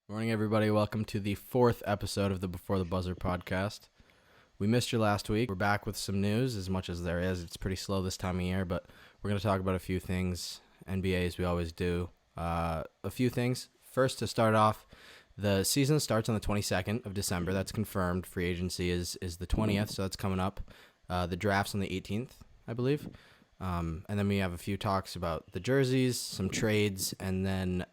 Morning, everybody. Welcome to the fourth episode of the Before the Buzzer podcast. We missed you last week. We're back with some news, as much as there is. It's pretty slow this time of year, but we're going to talk about a few things, NBA, as we always do. A few things. First, to start off, the season starts on the 22nd of December. That's confirmed. Free agency is the 20th, so that's coming up. The draft's on the 18th, I believe. And then we have a few talks about the jerseys, some trades, and then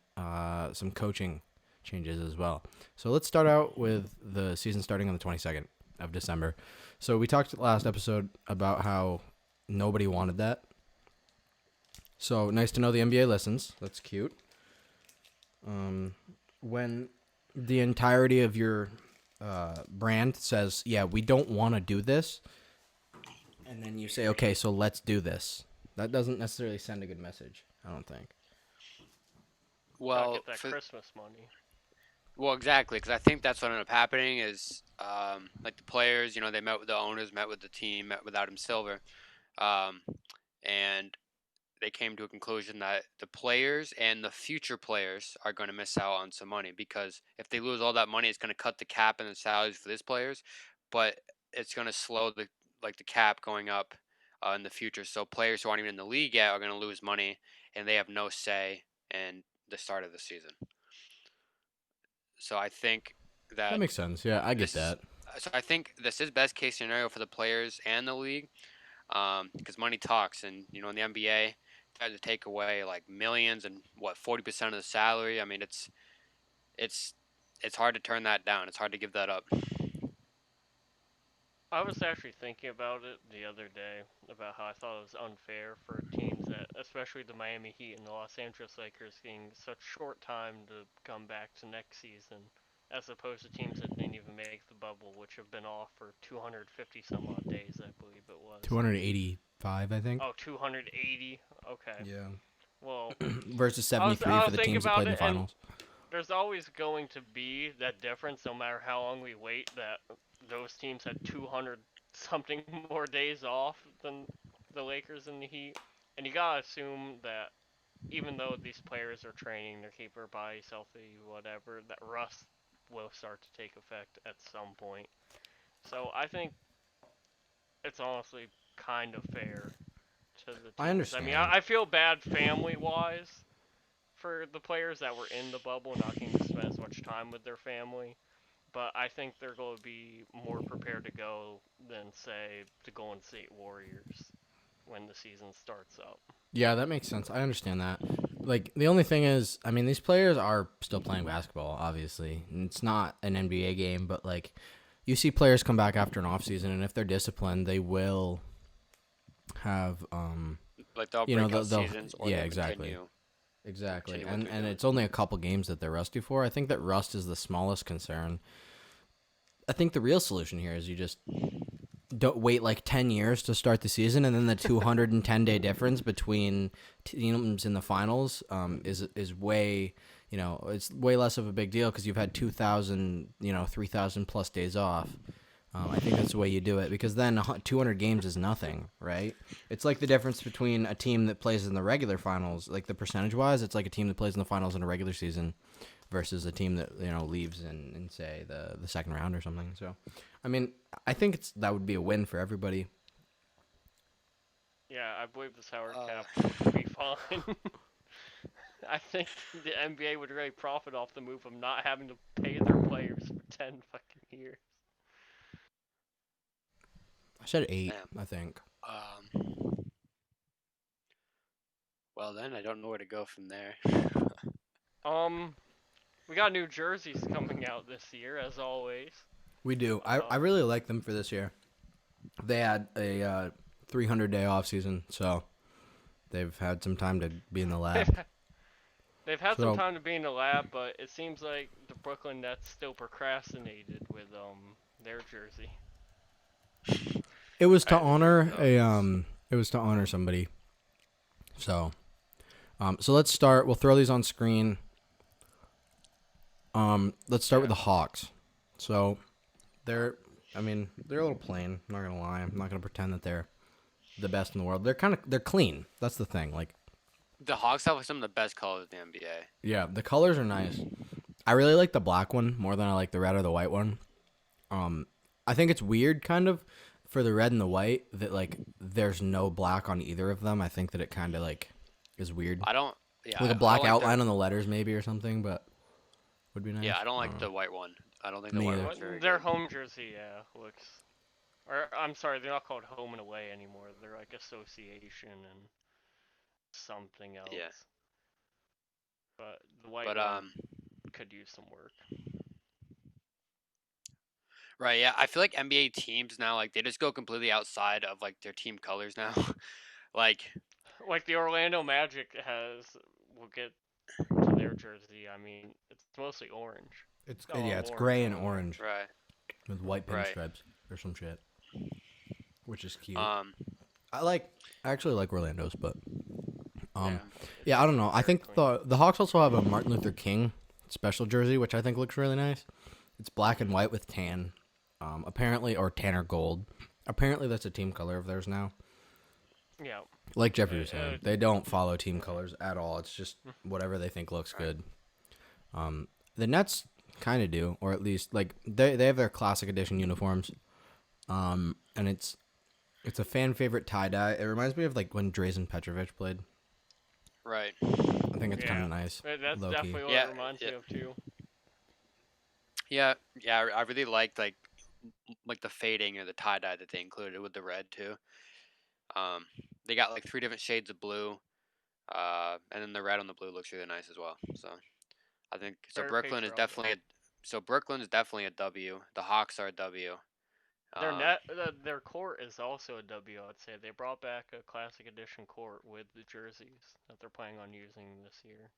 some coaching changes as well. So let's start out with the season starting on the 22nd of December. So we talked last episode about how nobody wanted that. So nice to know the NBA listens. That's cute. When the entirety of your brand says, yeah, we don't want to do this, and then you say, okay, so let's do this, that doesn't necessarily send a good message, I don't think. Well, Get that Christmas money. exactly, because I think that's what ended up happening is, like the players, they met with the owners, met with the team, met with Adam Silver, um, and they came to a conclusion that the players and the future players are going to miss out on some money because if they lose all that money, it's going to cut the cap and the salaries for these players, but it's going to slow the cap going up in the future. So players who aren't even in the league yet are going to lose money, and they have no say in the start of the season. So I think That that makes sense. Yeah, I get this is that. so I think this is best case scenario for the players and the league, because money talks, and in the NBA, they had to take away like millions and 40% of the salary. I mean, it's it's hard to turn that down. It's hard to give that up. I was actually thinking about it the other day about how I thought it was unfair for teams that, especially the Miami Heat and the Los Angeles Lakers, getting such short time to come back to next season, as opposed to teams that didn't even make the bubble, which have been off for 250 some odd days, I believe it was. 285, I think. Oh, 280. Okay. Yeah. Well, Versus I was 73 I for was the thinking teams that about played in it, the and finals. there's always going to be that difference no matter how long we wait, that those teams had 200 something more days off than the Lakers and the Heat. And you gotta assume that even though these players are training, they're keeping their bodies healthy, whatever, that rust will start to take effect at some point. So I think it's honestly kind of fair to the I teams. I mean, understand. I feel bad family wise for the players that were in the bubble not getting to spend as much time with their family. But I think they're going to be more prepared to go than, say, the Golden State Warriors when the season starts up. Yeah, that makes sense. I understand that. Like, the only thing is, I mean, these players are still playing basketball, obviously. And it's not an NBA game, but, like, you see players come back after an offseason, and if they're disciplined, they will have, Like they'll you know, break out they'll seasons or yeah, they'll exactly. continue Exactly. what And they're and doing. it's only a couple games that they're rusty for. I think that rust is the smallest concern. I think the real solution here is you just don't wait like 10 years to start the season, and then the 210-day difference between teams in the finals is way, it's way less of a big deal because you've had 2,000, 3,000 plus days off. I think that's the way you do it, because then 200 games is nothing, right? It's like the difference between a team that plays in the regular finals, like the percentage-wise, it's like a team that plays in the finals in a regular season versus a team that leaves in say the second round or something. So, I mean, I think that would be a win for everybody. Yeah, I believe the salary Uh, cap would be fine. I think the NBA would really profit off the move of not having to pay their players for 10 fucking years. I said 8, Damn. I think. Well, then I don't know where to go from there. Um, we got new jerseys coming out this year, as always. We do. I Uh, really like them for this year. They had a 300-day off season, so they've had some time to be in the lab. they've they've had some So time to be in the lab, but it seems like the Brooklyn Nets still procrastinated with their jersey. it was I to had to take honor notes. it was to honor somebody. So so let's start. We'll throw these on screen. Let's start with Yeah. the Hawks. So they're they're a little plain. I'm not gonna lie. I'm not gonna pretend that they're the best in the world. They're clean. That's the thing. Like, The Hawks have some of the best colors in the NBA. yeah, the colors are nice. I really like the black one more than I like the red or the white one. I think it's weird, kind of, for the red and the white that like there's no black on either of them. I think that it kind of like is weird. I don't. Yeah, Like a I black don't like outline on the letters maybe or something, but would be nice. Yeah, I don't like know. the white one. I don't think Me the white either. one's very Their good. home jersey, looks. Or I'm sorry, they're not called home and away anymore. They're like association and something else. Yeah. But the white But one could use some work. right, yeah, I feel like NBA teams now, like they just go completely outside of like their team colors now. Like, Like the Orlando Magic we'll get to their jersey. I mean, it's mostly orange. It's Oh, yeah, it's orange gray and on there. orange right. with white Right. pinstripes or some shit, which is cute. Um, I actually like Orlando's, but Yeah. yeah, I don't know. I Very think clean. the Hawks also have a Martin Luther King special jersey, which I think looks really nice. It's black and white with tan, apparently, or tan or gold. Apparently, that's a team color of theirs now. Yeah. Like Jeffrey was saying, they don't follow team colors at all. It's just whatever they think looks good. The Nets kind of do, or at least like they have their classic edition uniforms, and it's a fan favorite tie dye. It reminds me of like when Drazen Petrovic played. right. I think it's kind Yeah. of nice. That's low-key. definitely what Yeah, it reminds me of too. Yeah, yeah, I really liked like the fading or the tie dye that they included with the red too. They got like 3 different shades of blue, and then the red on the blue looks really nice as well. So I think so. Very Brooklyn is patriotic. definitely Brooklyn is definitely a W. The Hawks are a W. Their court is also a W. I'd say they brought back a classic edition court with the jerseys that they're planning on using this year.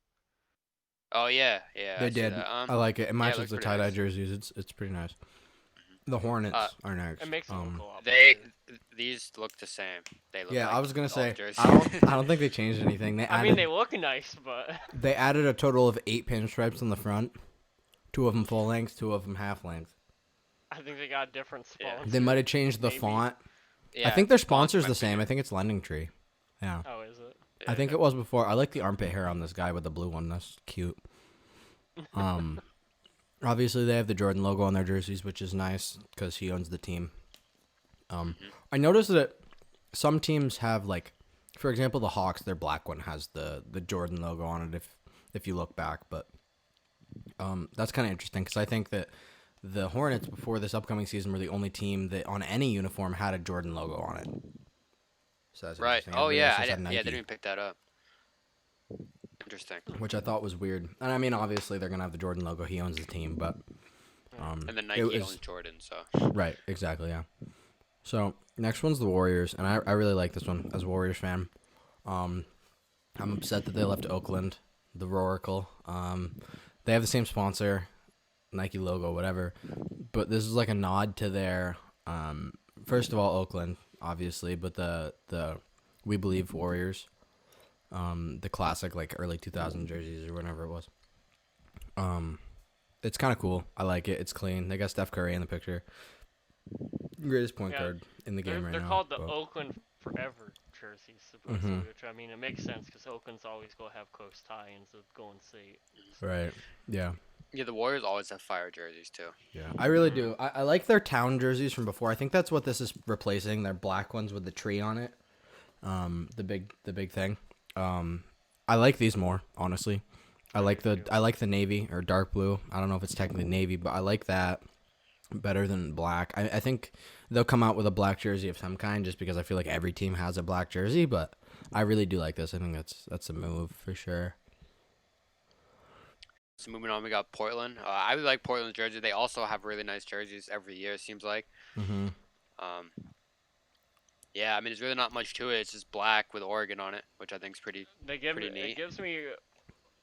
Oh yeah, yeah. They I see did. that. I like it. It matches looks the pretty tie dye nice. jerseys. It's pretty nice. The Hornets are next. It makes it look a lot They better. these look the same. They look Yeah, like I was gonna all say jerseys. I don't think they changed anything. I mean, they look nice, but They added a total of 8 pinstripes on the front. 2 of them full length, 2 of them half length. I think they got different Yeah. sponsors. They might have changed the Maybe. font. Yeah, I think their the fonts sponsor's might the be same. I different. think it's Lending Tree. Yeah. Oh, is it? I think it was before. I like the armpit hair on this guy with the blue one. That's cute. Obviously they have the Jordan logo on their jerseys, which is nice because he owns the team. I noticed that some teams have like, for example, the Hawks. Their black one has the Jordan logo on it. If you look back, but that's kind of interesting because I think that the Hornets before this upcoming season were the only team that on any uniform had a Jordan logo on it. So that's Right. interesting. Oh Everybody yeah, else I just had didn't, Nike, yeah, they didn't pick that up. Interesting. which I thought was weird. And I mean, obviously they're gonna have the Jordan logo. He owns the team, but And then Nike it was owns Jordan, so right. Exactly. Yeah. So next one's the Warriors, and I really like this one as a Warriors fan. I'm upset that they left Oakland, the Roracle. They have the same sponsor, Nike logo, whatever. But this is like a nod to their first of all Oakland, obviously, but the We Believe Warriors, the classic like early 2000 jerseys or whatever it was. It's kind of cool. I like it. It's clean. They got Steph Curry in the picture. Greatest point guard in the game right they're now. called the but- Oakland Forever jerseys, supposedly, which I mean, it makes sense because Oakland's always going to have close tie-ins with Golden State. Right. Yeah. yeah, the Warriors always have fire jerseys too. Yeah. I really do. I like their town jerseys from before. I think that's what this is replacing. Their black ones with the tree on it. The big thing. I like these more, honestly. I like the navy or dark blue. I don't know if it's technically navy, but I like that better than black. I think they'll come out with a black jersey of some kind just because I feel like every team has a black jersey, but I really do like this. I think that's a move for sure. So moving on, we got Portland. I really like Portland's jersey. They also have really nice jerseys every year. It seems like. Mm-hmm. Yeah, I mean, there's really not much to it. It's just black with Oregon on it, which I think is pretty. It neat. gives me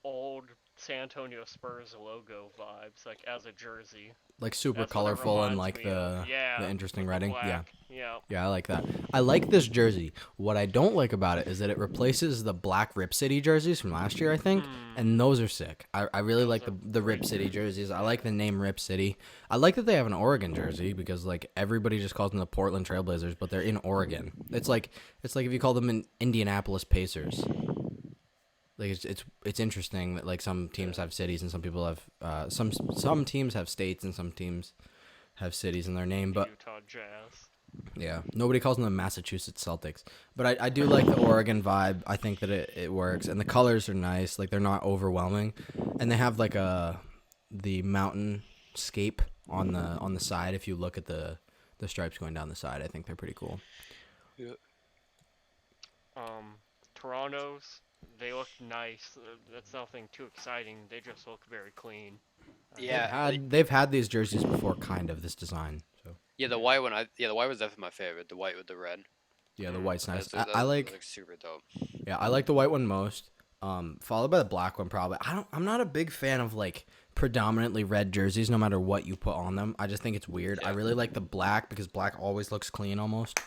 old San Antonio Spurs logo vibes, like as a jersey. Like super That's what it colorful and reminds like me the of. Yeah, interesting with the writing. Yeah. black. Yeah. Yeah, I like that. I like this jersey. What I don't like about it is that it replaces the black Rip City jerseys from last year, I think, and those are sick. I really like the Rip City jerseys. I like the name Rip City. I like that they have an Oregon jersey because like everybody just calls them the Portland Trailblazers, but they're in Oregon. It's like if you call them an Indianapolis Pacers. like it's interesting that like some teams have cities and some people have some teams have states and some teams have cities in their name, but Utah Jazz. yeah, nobody calls them the Massachusetts Celtics. But I do like the Oregon vibe. I think that it works, and the colors are nice. Like they're not overwhelming, and they have like the mountain scape on the side. If you look at the stripes going down the side, I think they're pretty cool. Yeah. Toronto's, they look nice. That's nothing too exciting. They just look very clean. Yeah. They've had these jerseys before, kind of this design. So Yeah, the white one. The white was definitely my favorite. The white with the red. yeah, the white's nice. That's I like super dope. yeah, I like the white one most. Followed by the black one probably. I'm not a big fan of like predominantly red jerseys no matter what you put on them. I just think it's weird. Yeah. I really like the black because black always looks clean almost.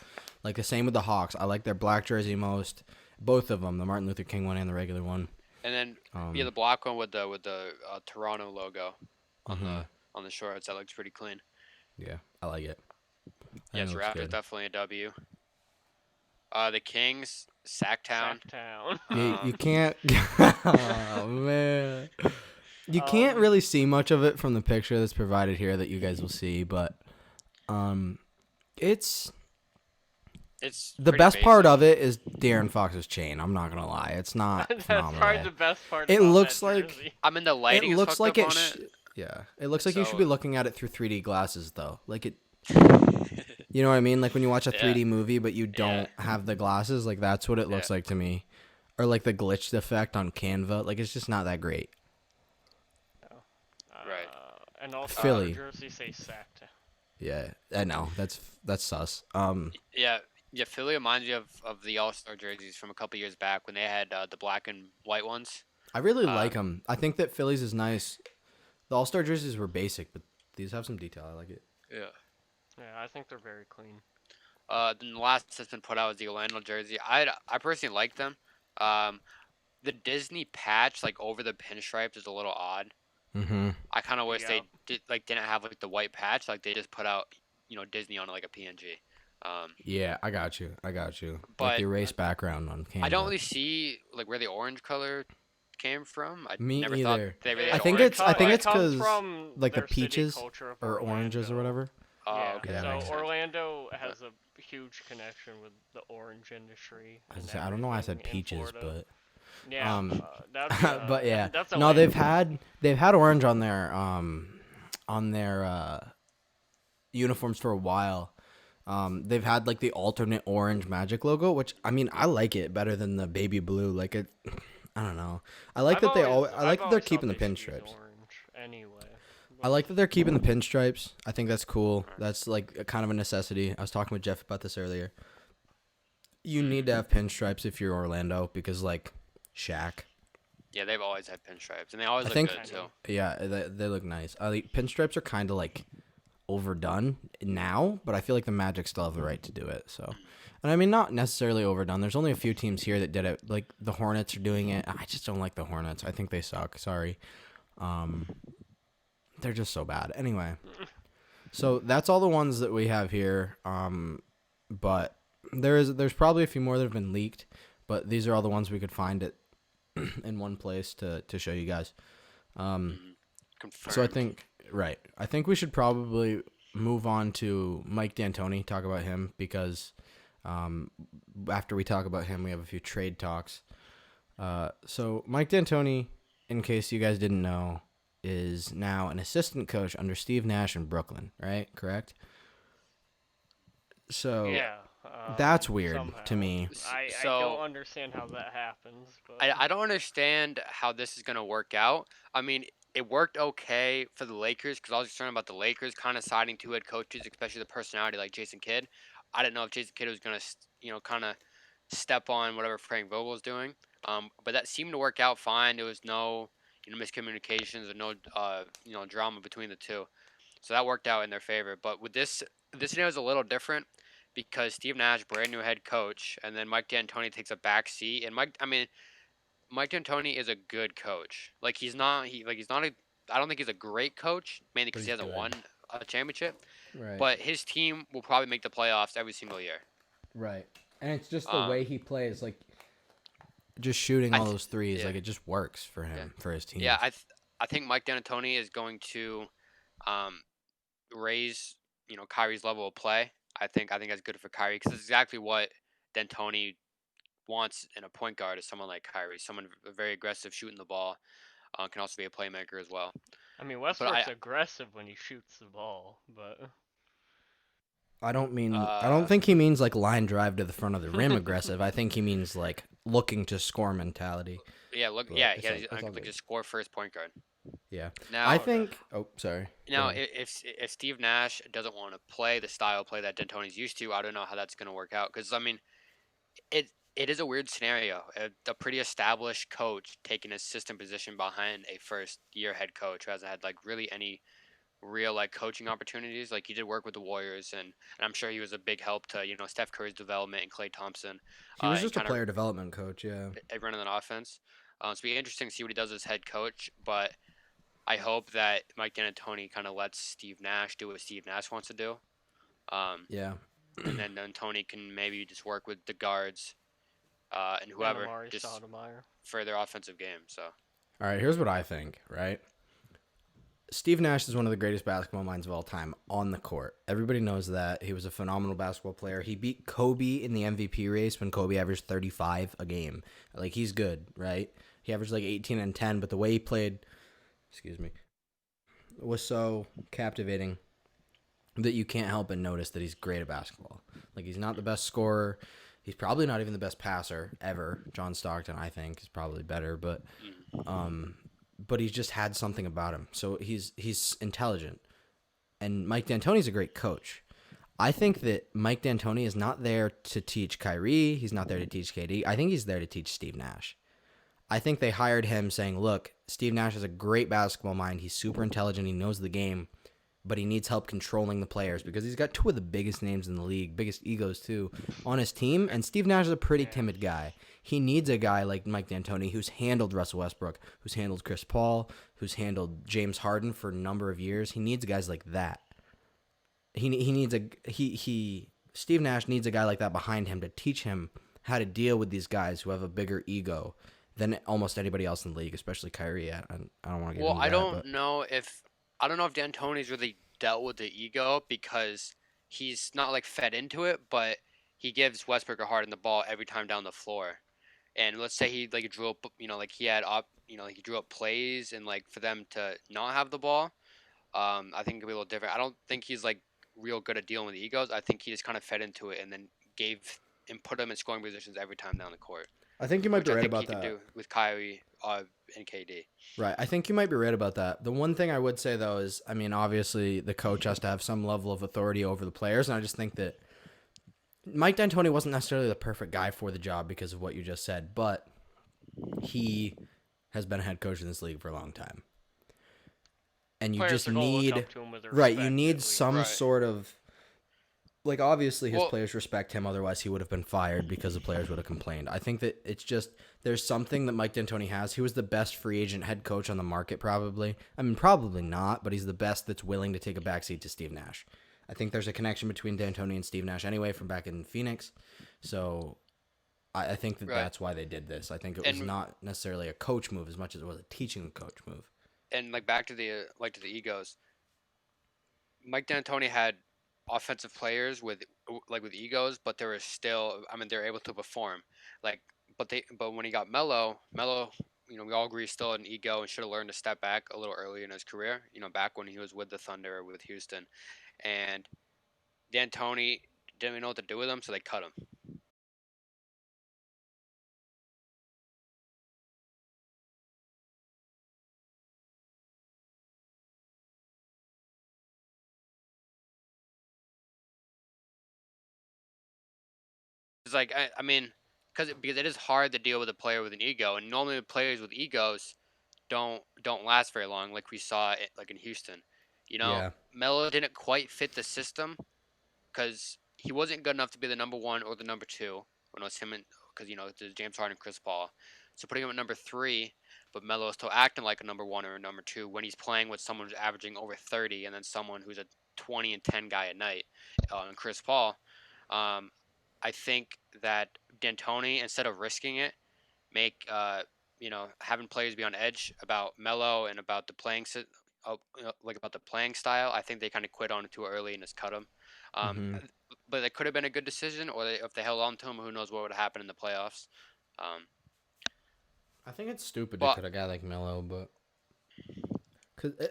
Like the same with the Hawks. I like their black jersey most. Both of them, the Martin Luther King one and the regular one. And then the black one with the Toronto logo on the shorts. That looks pretty clean. Yeah, I like it. Yes, Raptors definitely a W. The Kings, Sacktown. Sacktown. You can't. Oh man, you can't really see much of it from the picture that's provided here that you guys will see, but it's the best part of it is De'Aaron Fox's chain. I'm not gonna lie, it's not. That's phenomenal. probably the best part. It about looks that like jersey. I mean, the lighting it looks is like hooked it. up on it. Yeah, it looks like you should So- be looking at it through 3D glasses though. Like it. You know what I mean? Like when you watch a 3D movie, but you don't have the glasses, like that's what it looks like to me. Or like the glitched effect on Canva. Like it's just not that great. Right. And also Philly. the jersey say Sacktown. Yeah, I know. That's sus. Yeah, Philly reminds me of the All-Star jerseys from a couple years back when they had the black and white ones. I really like them. I think that Phillies is nice. The All-Star jerseys were basic, but these have some detail. I like it. Yeah. Yeah, I think they're very clean. Then the last that's been put out was the Orlando jersey. I personally like them. The Disney patch like over the pinstripes is a little odd. Mm-hmm. I kind of wish Yeah. they didn't have like the white patch. Like they just put out Disney on like a PNG. Yeah, I got you. Like But the erase background on Canva. I don't really see like where the orange color came from. I Me never either. thought they really I had think orange. it's comes 'cause, from like the their city peaches culture of or oranges or Orlando. whatever. Oh, Yeah, okay. Yeah, that makes so sense. Orlando has a huge connection with the orange industry. and I don't know why I said everything in peaches, Florida. but Yeah, that'd be, but yeah. that's a No, win. they've had orange on their uniforms for a while. They've had like the alternate orange Magic logo, which I mean I like it better than the baby blue. Like it, I don't know. I like that they always. I like that they're keeping the pinstripes. Orange anyway. I like that they're keeping the pinstripes. I think that's cool. That's like a kind of a necessity. I was talking with Jeff about this earlier. You need to have pinstripes if you're Orlando because like Shaq. Yeah, they've always had pinstripes, and they always I look think- good too. Yeah, they look nice. Pinstripes are kind of like overdone now, but I feel like the Magic still have the right to do it. So, and I mean not necessarily overdone. There's only a few teams here that did it. Like the Hornets are doing it. I just don't like the Hornets. I think they suck. Sorry. They're just so bad. Anyway, so that's all the ones that we have here. But there's probably a few more that have been leaked, but these are all the ones we could find it in one place to show you guys. Confirmed. So I think we should probably move on to Mike D'Antoni, talk about him because after we talk about him, we have a few trade talks. So Mike D'Antoni, in case you guys didn't know, is now an assistant coach under Steve Nash in Brooklyn, right? Correct? So Yeah. that's weird somehow. to me. I So- don't understand how that happens. But I don't understand how this is gonna work out. I mean, it worked okay for the Lakers because I was concerned about the Lakers kind of siding two head coaches, especially the personality like Jason Kidd. I didn't know if Jason Kidd was gonna, kind of step on whatever Frank Vogel was doing. But that seemed to work out fine. There was no, miscommunications or no, drama between the two. So that worked out in their favor. But with this scenario is a little different because Steve Nash, brand new head coach, and then Mike D'Antoni takes a back seat. And Mike D'Antoni is a good coach. Like he's not I don't think he's a great coach, mainly because he he's hasn't good. won a championship. Right. But his team will probably make the playoffs every single year. Right. And it's just the way he plays. Like just shooting I all th- those threes, yeah, like it just works for yeah, him, for his yeah. teams. I think Mike D'Antoni is going to um, raise Kyrie's level of play. I think that's good for Kyrie because it's exactly what D'Antoni wants in a point guard is someone like Kyrie, someone very aggressive, shooting the ball, can also be a playmaker as well. I mean, But I Westbrook's aggressive when he shoots the ball, but I don't think he means like line drive to the front of the rim aggressive. I think he means like looking to score mentality. yeah, look, But yeah, it's all, he's it's all like good. just score first point guard. Yeah. I Now, okay. think. Oh, sorry. Go now ahead. if Steve Nash doesn't want to play the style of play that D'Antoni's used to, I don't know how that's going to work out. Because I mean, it is a weird scenario. A pretty established coach taking a assistant position behind a first year head coach who hasn't had like really any real like coaching opportunities. Like he did work with the Warriors, and I'm sure he was a big help to Steph Curry's development and Klay Thompson, He was and just a kind of player development coach. Yeah. running an offense. So it'll be interesting to see what he does as head coach. But I hope that Mike D'Antoni kind of lets Steve Nash do what Steve Nash wants to do, um, Yeah. and then D'Antoni can maybe just work with the guards and And whoever Amari just Stoudemire. for their offensive game. So All right. Here's what I think. Right. Steve Nash is one of the greatest basketball minds of all time on the court. Everybody knows that. He was a phenomenal basketball player. He beat Kobe in the MVP race when Kobe averaged 35 a game. Like, he's good, right? He averaged like 18 and 10, but the way he played, excuse me, was so captivating that you can't help but notice that he's great at basketball. Like, he's not the best scorer. He's probably not even the best passer ever. John Stockton, I think, is probably better, but he's just had something about him. So he's intelligent. And Mike D'Antoni's a great coach. I think that Mike D'Antoni is not there to teach Kyrie. He's not there to teach KD. I think he's there to teach Steve Nash. I think they hired him saying, look, Steve Nash has a great basketball mind. He's super intelligent. He knows the game, but he needs help controlling the players because he's got two of the biggest names in the league, biggest egos too, on his team. And Steve Nash is a pretty timid guy. He needs a guy like Mike D'Antoni who's handled Russell Westbrook, who's handled Chris Paul, who's handled James Harden for a number of years. He needs guys like that. He needs Steve Nash needs a guy like that behind him to teach him how to deal with these guys who have a bigger ego than almost anybody else in the league, especially Kyrie. I don't want to get well, into I that, don't but know if D'Antoni's really dealt with the ego because he's not like fed into it, but he gives Westbrook or Harden the ball every time down the floor. And let's say he like drew up, like he had up, like he drew up plays and like for them to not have the ball. I think it'll be a little different. I don't think he's like real good at dealing with egos. I think he just kind of fed into it and then gave and put them in scoring positions every time down the court, I think you might which be I right think about he can that. do with Kyrie and KD. Right. I think you might be right about that. The one thing I would say, though, is I mean, obviously, the coach has to have some level of authority over the players. And I just think that Mike D'Antoni wasn't necessarily the perfect guy for the job because of what you just said, but he has been a head coach in this league for a long time. And you Players just are gonna look need, up to him with right, you respect, need at some least. Right. sort of, like, obviously his Well, players respect him. Otherwise, he would have been fired because the players would have complained. I think that it's just, there's something that Mike D'Antoni has. He was the best free agent head coach on the market, probably. I mean, probably not, but he's the best that's willing to take a backseat to Steve Nash. I think there's a connection between D'Antoni and Steve Nash anyway from back in Phoenix. So I think that right. that's why they did this. I think it was And not necessarily a coach move as much as it was a teaching coach move. like back to the egos. Mike D'Antoni had offensive players with egos, but they were still. I mean, they're able to perform. Like, but when he got Melo, we all agree still had an ego and should have learned to step back a little earlier in his career. Back when he was with the Thunder or with Houston, and D'Antoni didn't even know what to do with him, so they cut him. It's like I mean, because it is hard to deal with a player with an ego, and normally players with egos don't last very long, like we saw like in Houston. Yeah. Melo didn't quite fit the system because he wasn't good enough to be the number one or the number two when it was him and because there's James Harden and Chris Paul. So putting him at number three, but Melo is still acting like a number one or a number two when he's playing with someone who's averaging over 30 and then someone who's a 20 and 10 guy at night, and Chris Paul. Um, I think that D'Antoni, instead of risking it, make having players be on edge about Melo and about the like about the playing style. I think they kind of quit on it too early and just cut him. Um, Mm-hmm. but it could have been a good decision, or if they held on to him, who knows what would have happened in the playoffs. Um, I think it's stupid to but cut a guy like Melo, but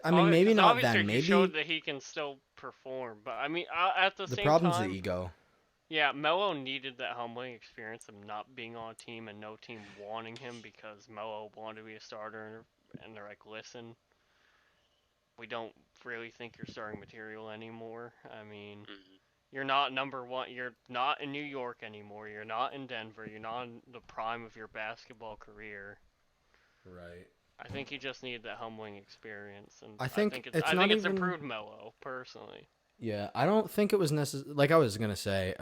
I mean, maybe Because not obviously then. he showed Maybe that he can still perform, but I mean, at the the same problem's the time, ego. yeah, Melo needed that humbling experience of not being on a team and no team wanting him because Melo wanted to be a starter, and they're like, listen, we don't really think you're starting material anymore. I mean, mhm. you're not number one. You're not in New York anymore. You're not in Denver. You're not in the prime of your basketball career. Right. I think he just needed that humbling experience, and I think it's I not think it's even. improved Melo personally. Yeah, I don't think it was necessary. Like I was gonna say,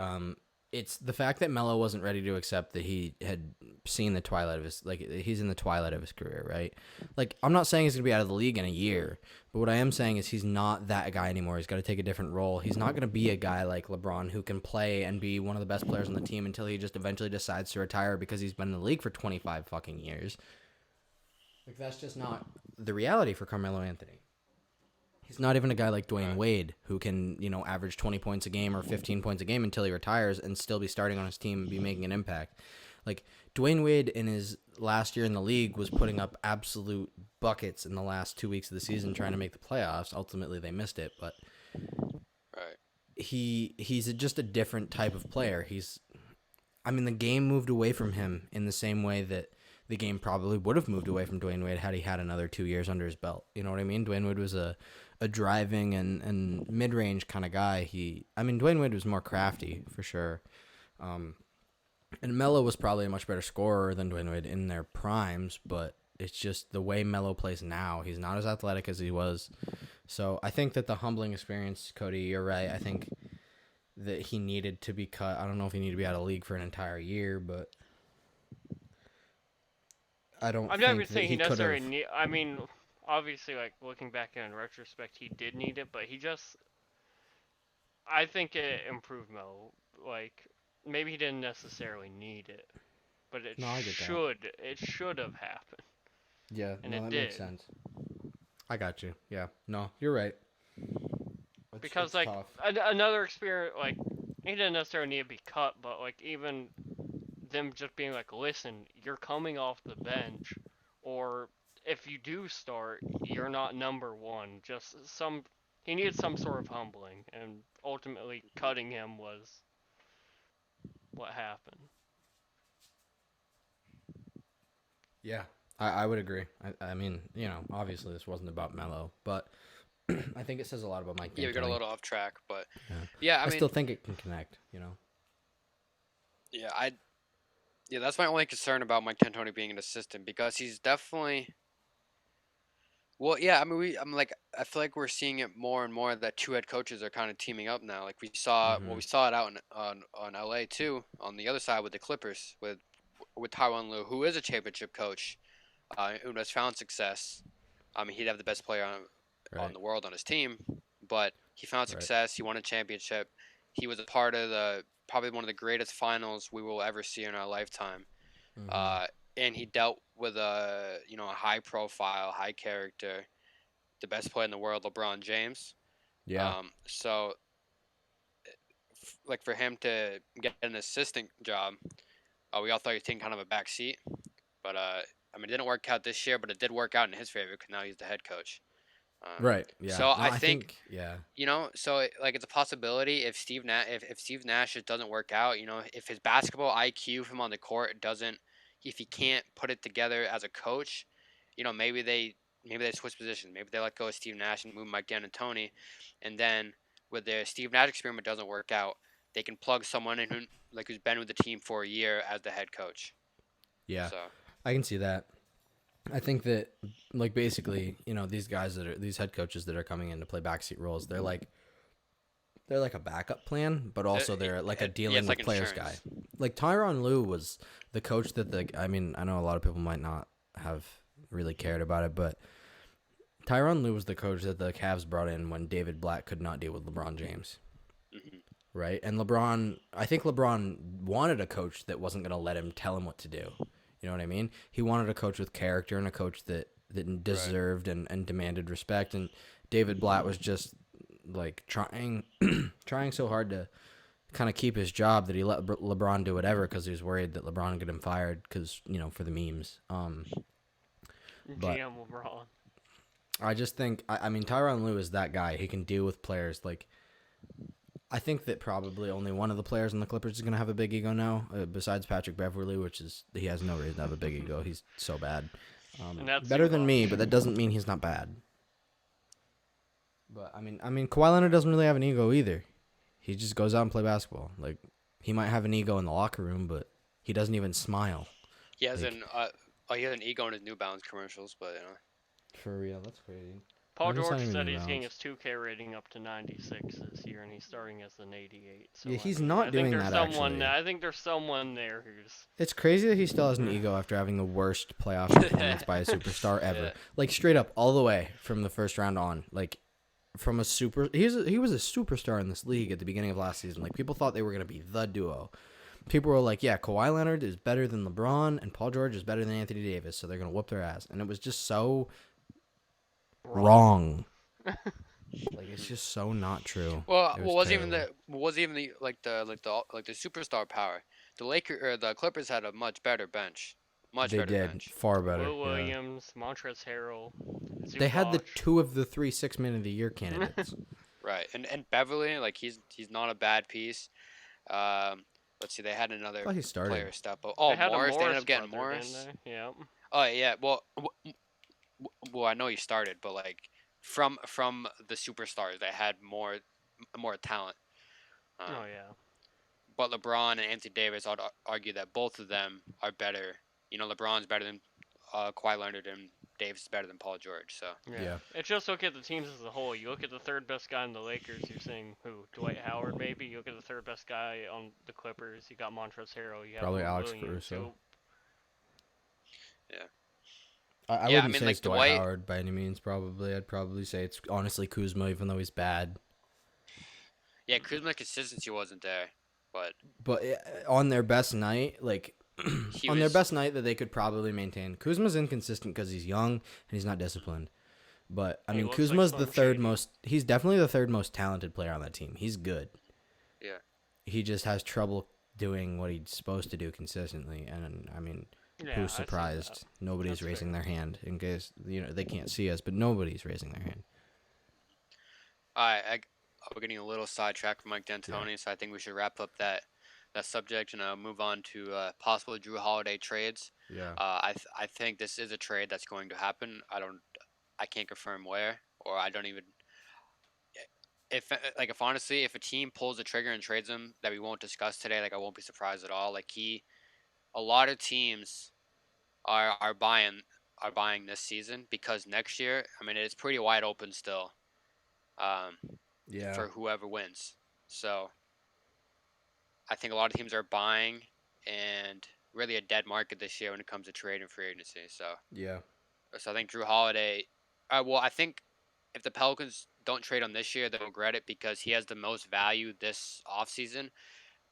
it's the fact that Melo wasn't ready to accept that he had seen the twilight of his, like he's in the twilight of his career, right? Like I'm not saying he's gonna be out of the league in a year, but what I am saying is he's not that guy anymore. He's got to take a different role. He's not gonna be a guy like LeBron who can play and be one of the best players on the team until he just eventually decides to retire because he's been in the league for 25 fucking years. Like that's just not the reality for Carmelo Anthony. He's not even a guy like Dwayne Right. Wade who can, average 20 points a game or 15 points a game until he retires and still be starting on his team and be making an impact. Like Dwayne Wade in his last year in the league was putting up absolute buckets in the last 2 weeks of the season trying to make the playoffs. Ultimately they missed it, but Right. he's just a different type of player. The game moved away from him in the same way that the game probably would have moved away from Dwayne Wade had he had another 2 years under his belt. You know what I mean? Dwayne Wade was a driving and mid-range kind of guy. Dwayne Wade was more crafty for sure. And Melo was probably a much better scorer than Dwayne Wade in their primes, but it's just the way Melo plays now. He's not as athletic as he was. So I think that the humbling experience, Cody, you're right. I think that he needed to be cut. I don't know if he needed to be out of the league for an entire year, but I don't I'm not think even that saying he he could necessarily have. need. I mean, obviously, like looking back in retrospect, he did need it, but he just. I think it improved Melo. Like maybe he didn't necessarily need it, but No, I get that. it should have happened, Yeah, and no, it that makes did. sense. I got you. Yeah, no, you're right. Because It's like tough. another experience, like he didn't necessarily need to be cut, but like even them just being like, listen, you're coming off the bench, or if you do start, you're not number one. Just some, he needed some sort of humbling, and ultimately cutting him was what happened. Yeah, I would agree. Obviously this wasn't about Melo, but I think it says a lot about Mike Yeah, we got a D'Antoni. little off track, but Yeah, yeah, I still think it can connect. yeah, that's my only concern about Mike D'Antoni being an assistant because he's definitely. Well, yeah, I feel like we're seeing it more and more that two head coaches are kind of teaming up now. Like Mm-hmm. we saw it out on LA too, on the other side with the Clippers with Tyronn Lue, who is a championship coach, who has found success. I mean, he'd have the best player on Right, the world on his team, but he found right. success. He won a championship. He was a part of the probably one of the greatest finals we will ever see in our lifetime. Mm-hmm. Uh, and he dealt with a high profile, high character, the best player in the world, LeBron James. Yeah, So like for him to get an assistant job, we all thought he was taking kind of a back seat, but it didn't work out this year, but it did work out in his favor because now he's the head coach. Um, right. Yeah. so No, I I think think yeah. like it's a possibility if if Steve Nash just doesn't work out, if his basketball IQ from on the court doesn't, if he can't put it together as a coach, maybe they switch positions. Maybe they let go of Steve Nash and move Mike D'Antoni, and then with their Steve Nash experiment doesn't work out, they can plug someone in who's been with the team for a year as the head coach. Yeah, So I can see that. I think that, like, basically, these guys these head coaches that are coming in to play backseat roles, they're like a backup plan, but also they're like a yeah, dealing it's with like players guy. insurance. Like Tyronn Lue was the coach that I know a lot of people might not have really cared about it, but Tyronn Lue was the coach that the Cavs brought in when David Black could not deal with LeBron James, Hmm. right? And I think LeBron wanted a coach that wasn't going to let him tell him what to do. You know what I mean? He wanted a coach with character and a coach that deserved and demanded respect. And David Blatt was just like trying so hard to kind of keep his job that he let LeBron do whatever because he was worried that LeBron would get him fired because, for the memes. But GM LeBron. I just think, I mean, Tyronn Lue is that guy. He can deal with players. Like, I think that probably only one of the players in the Clippers is going to have a big ego now, besides Patrick Beverley, he has no reason to have a big ego. He's so bad. Better than me, but that doesn't mean he's not bad. But, I mean, Kawhi Leonard doesn't really have an ego either. He just goes out and play basketball. Like, he might have an ego in the locker room, but he doesn't even smile. He has an ego in his New Balance commercials, but For real, that's crazy. Paul George said he's getting his 2K rating up to 96 this year, and he's starting as an 88. So yeah, he's not doing that, actually. I think there's someone there who's... It's crazy that he still has an ego after having the worst playoff performance by a superstar ever. Yeah. Like, straight up, all the way from the first round on. Like, from a super... He was a superstar in this league at the beginning of last season. Like, people thought they were going to be the duo. People were like, yeah, Kawhi Leonard is better than LeBron, and Paul George is better than Anthony Davis, so they're going to whoop their ass. And it was just so... wrong. Like, it's just so not true. Well, wasn't even the superstar power. The Clippers had a much better bench. They did far better. Will Williams, Montrezl Harrell. Zubac. They had the two of the 3 6-man of the year candidates. Right, and Beverly, like he's not a bad piece. Let's see, they had another player step up. Oh, Morris, they ended up getting Morris. Yeah. Oh yeah, well, I know he started, but like from the superstars, they had more talent. Oh yeah. But LeBron and Anthony Davis, I'd argue that both of them are better. LeBron's better than Kawhi Leonard, and Davis is better than Paul George. So yeah. It's just look at the teams as a whole. You look at the third best guy in the Lakers, you're saying who? Dwight Howard maybe. You look at the third best guy on the Clippers, you got Montrezl Harrell. You have probably Alex Williams, Caruso. Yeah. I wouldn't say it's Dwight Howard by any means, probably. I'd probably say it's honestly Kuzma, even though he's bad. Yeah, Kuzma's consistency wasn't there, but on their best night, like, their best night that they could probably maintain. Kuzma's inconsistent because he's young and he's not disciplined. But, I mean, Kuzma's he's definitely the third most talented player on that team. He's good. Yeah. He just has trouble doing what he's supposed to do consistently, and, I mean... Yeah, who's surprised? Nobody's raising their hand in case they can't see us, but nobody's raising their hand. We're getting a little sidetracked from Mike D'Antoni, so I think we should wrap up that subject and move on to possible Drew Holiday trades. Yeah. I think this is a trade that's going to happen. I can't confirm where, or I don't even. If honestly, if a team pulls the trigger and trades him that we won't discuss today, like I won't be surprised at all. Like a lot of teams are buying this season because next year, I mean, it's pretty wide open still. For whoever wins. So I think a lot of teams are buying, and really a dead market this year when it comes to trade and free agency. So I think Drew Holiday. I think if the Pelicans don't trade him this year, they'll regret it because he has the most value this offseason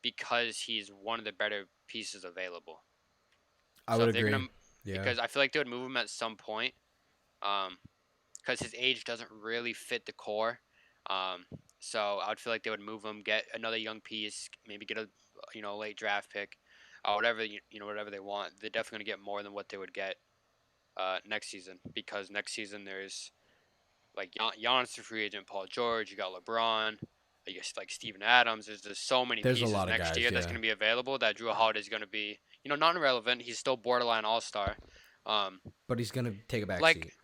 because he's one of the better pieces available. I would agree. Because I feel like they would move him at some point because his age doesn't really fit the core. So I would feel like they would move him, get another young piece, maybe get a late draft pick, whatever whatever they want. They're definitely gonna get more than what they would get next season because next season there's like Giannis the free agent, Paul George, you got LeBron, I guess like Steven Adams. There's just so many pieces next year that's gonna be available that Drew Holiday is gonna be not irrelevant. He's still borderline all-star. But he's gonna take a back seat.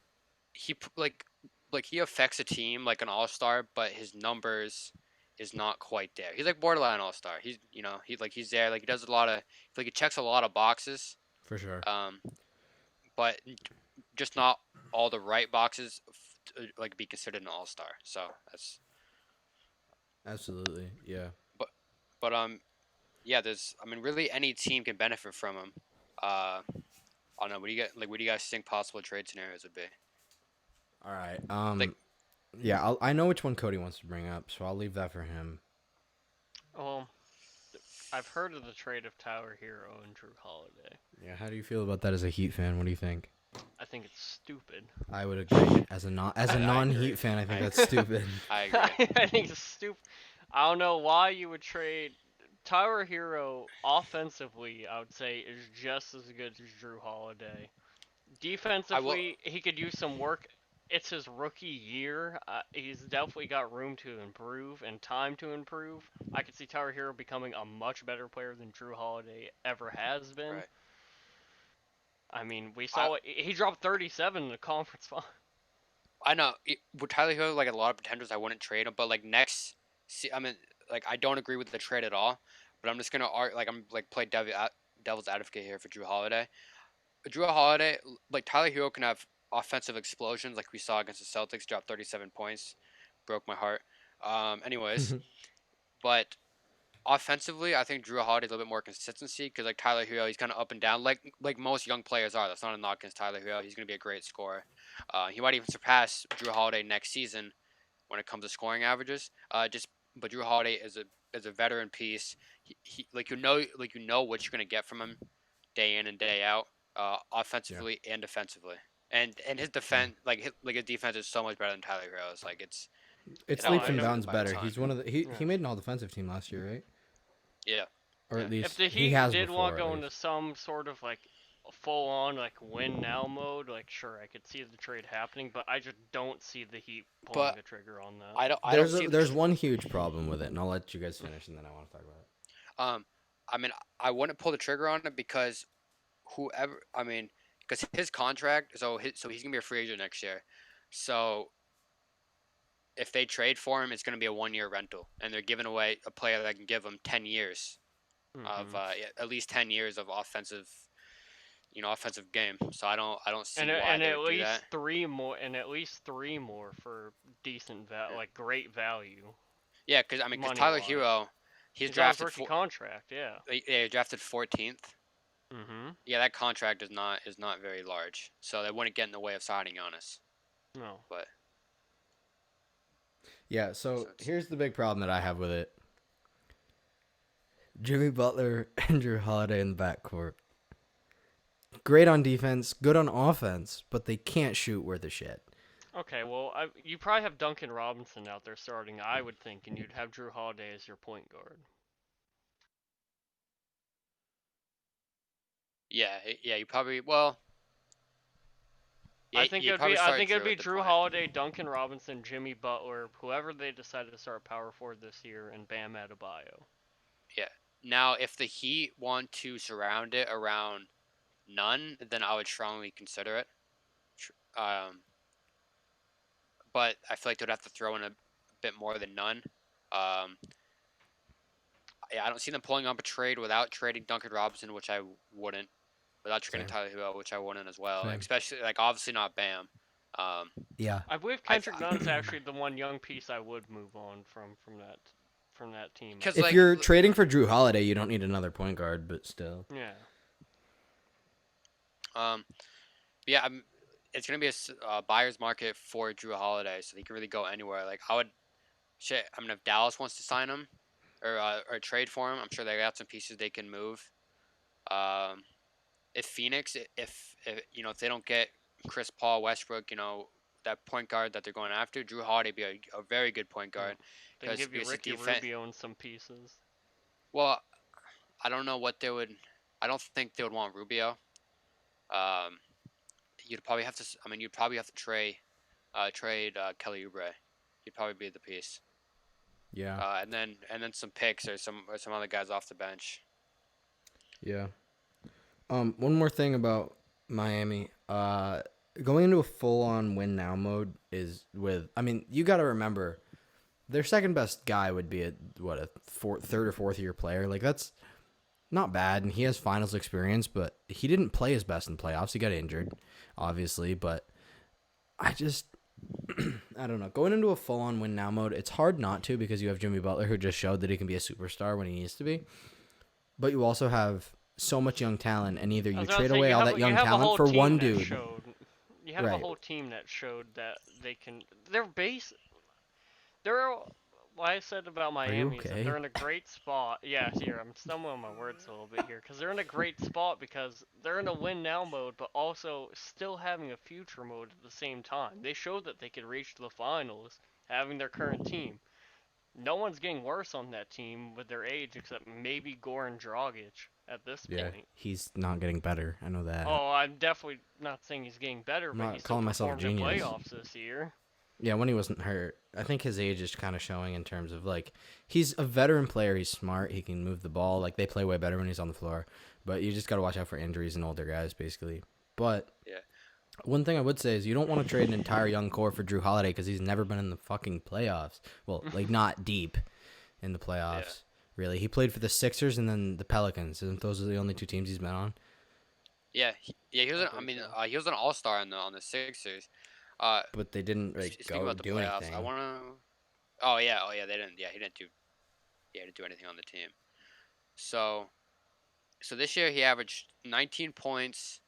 He affects a team like an all-star, but his numbers is not quite there. He's like borderline all-star. He's he's there. Like he does a lot of he checks a lot of boxes. For sure. But just not all the right boxes to be considered an all-star. So that's absolutely, yeah. But yeah, really any team can benefit from him. I don't know. What do you guys think possible trade scenarios would be? All right. I know which one Cody wants to bring up, so I'll leave that for him. I've heard of the trade of Tyler Hero and Drew Holiday. Yeah, how do you feel about that as a Heat fan? What do you think? I think it's stupid. I would agree. As a I non-Heat agree. fan, I think I that's agree. stupid. I agree. I think it's stupid. I don't know why you would trade Tyler Hero offensively. I would say is just as good as Drew Holiday. I will. Defensively, he could use some work. It's his rookie year. He's definitely got room to improve and time to improve. I could see Tyler Hero becoming a much better player than Drew Holiday ever has been. Right. I mean, we I saw it. He dropped 37 in the conference final. I know with Tyler Hill like a lot of potentials. I wouldn't trade him, but like next, see, I mean, like I don't agree with the trade at all. But I'm just gonna like I'm like play devil's advocate here for Drew Holiday. Drew Holiday, like Tyler Hero can have offensive explosions like we saw against the Celtics, dropped 37 points, broke my heart. Anyways, but offensively, I think Drew Holiday a little bit more consistency because like Tyler Hero, he's kind of up and down, like most young players are. That's not a knock against Tyler Hero. He's gonna be a great scorer. He might even surpass Drew Holiday next season when it comes to scoring averages. But Drew Holiday is a veteran piece. He like you know what you're gonna get from him day in and day out, offensively and defensively. And his defense his defense is so much better than Tyler Hero's. Like It's No, leaps I and know. bounds by a better. ton. He's one of the he Yeah. made an all-defensive team last year, right? Yeah. Or Yeah. at If least the he Heat has did before. want to At go into least. some sort of like full on like win now mode, like sure I could see the trade happening, but I just don't see the Heat pulling But the trigger on that. I don't see There's one huge problem with it, and I'll let you guys finish, and then I want to talk about it. I mean I wouldn't pull the trigger on it because whoever I mean because his contract so he's gonna be a free agent next year. So if they trade for him, it's gonna be a 1 year rental, and they're giving away a player that can give them 10 years of Mhm. at least 10 years of offensive game. So I don't see And why and they at would do least that. three more for decent Yeah, like great value yeah, because I mean, because money Tyler wise. Hero, he's He's on his drafted rookie contract, yeah. he drafted 14th. Mhm. Yeah, that contract is not very large, so they wouldn't get in the way of signing Giannis. No. But Yeah. so So it's here's the big problem that I have with it: Jimmy Butler and Drew Holiday in the backcourt. Great on defense, good on offense, but they can't shoot worth a shit. Okay, well, you probably have Duncan Robinson out there starting, I would think, and you'd have Drew Holiday as your point guard. yeah, you probably well yeah I think you it'd probably be I start think it'd Drew be at the Drew point. Holiday, Duncan Robinson, Jimmy Butler, whoever they decide to start power forward this year, and Bam Adebayo. Yeah. Now, if the Heat want to surround it around none, then I would strongly consider it. But I feel like they'd have to throw in a bit more than none. Um, yeah, I don't see them pulling up a trade without trading Duncan Robinson, which I wouldn't. Without trading Same. Tyler Hero, which I wouldn't as well. Same. Especially like obviously not Bam. Um, Yeah. I believe I Kendrick Nunn's actually the one young piece I would move on from that team. because If like you're trading for Drew Holiday, you don't need another point guard, but still. Yeah. um, yeah, it's gonna be a buyer's market for Drew Holiday, so he can really go anywhere. Like I would, shit. I mean, if Dallas wants to sign him or trade for him, I'm sure they got some pieces they can move. Um, if Phoenix, if if they don't get Chris Paul, Westbrook, that point guard that they're going after, Drew Holiday be a very good point guard They can give you because his Ricky defense. Rubio and some pieces. Well, I don't know what they would. I don't think they would want Rubio. Um, you'd probably have to. I mean, you'd probably have to trade Kelly Oubre. He'd probably be the piece. Yeah. And then some picks or some other guys off the bench. Yeah. One more thing about Miami. Going into a full-on win now mode is with. I mean, you got to remember, their second best guy would be a third or fourth year player. Like that's not bad, and he has finals experience, but he didn't play his best in playoffs. He got injured, obviously, but I just. I don't know. Going into a full-on win now mode, it's hard not to because you have Jimmy Butler who just showed that he can be a superstar when he needs to be. But you also have so much young talent, and either I you was gonna trade say, away you all have that a- young you have a talent whole for team one that dude. You have a Right. whole team that showed that they can. They're what I said about Are you Miami is that okay? they're in a great spot. Yeah, here, I'm stumbling on my words a little bit here. Because they're in a great spot because they're in a win now mode, but also still having a future mode at the same time. They showed that they could reach the finals having their current team. No one's getting worse on that team with their age except maybe Goran Dragic at this Yeah, point. he's not getting better. I know that. Oh, I'm definitely not saying he's getting better, I'm but he not still calling myself a performed in genius. playoffs this year. Yeah, when he wasn't hurt. I think his age is kind of showing in terms of like he's a veteran player. He's smart. He can move the ball. Like they play way better when he's on the floor. But you just got to watch out for injuries and older guys, basically. But Yeah. one thing I would say is you don't want to trade an entire young core for Drew Holiday because he's never been in the fucking playoffs. Well, like not deep in the playoffs. Really, he played for the Sixers and then the Pelicans. Isn't those are the only two teams he's been on? Yeah, he was. I think so. He was an all-star on the Sixers. But they didn't like Speaking go about the do playoffs, I anything. want to. Oh yeah, they didn't. Yeah, he didn't do. Yeah, he didn't do anything on the team. So, this year he averaged 19 points.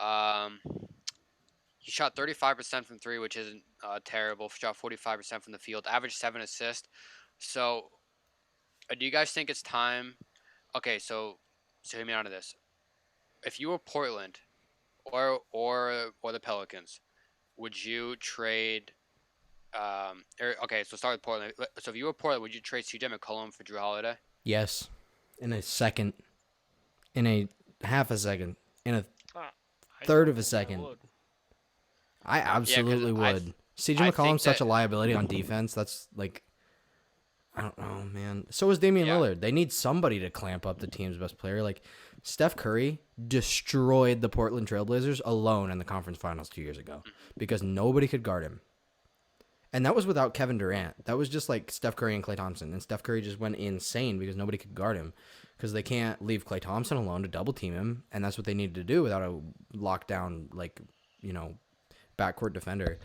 Um, he shot 35% from three, which isn't terrible. Shot 45% from the field. Averaged 7 assists. So, do you guys think it's time? Okay, so hear me out of this. If you were Portland or the Pelicans, would you trade? Okay, so start with Portland. So if you were Portland, would you trade CJ McCollum for Drew Holiday? Yes, in a second, in a half a second, in a I third don't of a think I second. would. I Yeah, because absolutely would. CJ I McCollum's think such that a liability on defense. That's like, I don't know, man. So is Damian yeah, Lillard. They need somebody to clamp up the team's best player. Like, Steph Curry destroyed the Portland Trailblazers alone in the conference finals 2 years ago because nobody could guard him. And that was without Kevin Durant. That was just like Steph Curry and Klay Thompson. And Steph Curry just went insane because nobody could guard him because they can't leave Klay Thompson alone to double team him. And that's what they needed to do without a lockdown, like, backcourt defender.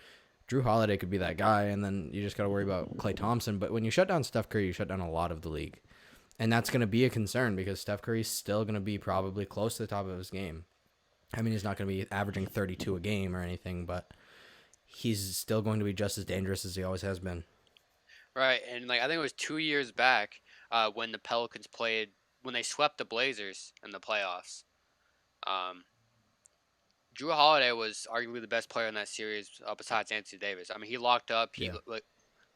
Drew Holiday could be that guy, and then you just got to worry about Klay Thompson. But when you shut down Steph Curry, you shut down a lot of the league. And that's going to be a concern because Steph Curry's still going to be probably close to the top of his game. I mean, he's not going to be averaging 32 a game or anything, but he's still going to be just as dangerous as he always has been. right. And like I think it was 2 years back when the Pelicans played when they swept the Blazers in the playoffs. Um, Drew Holiday was arguably the best player in that series besides Anthony Davis. I mean, he locked up. He Yeah. like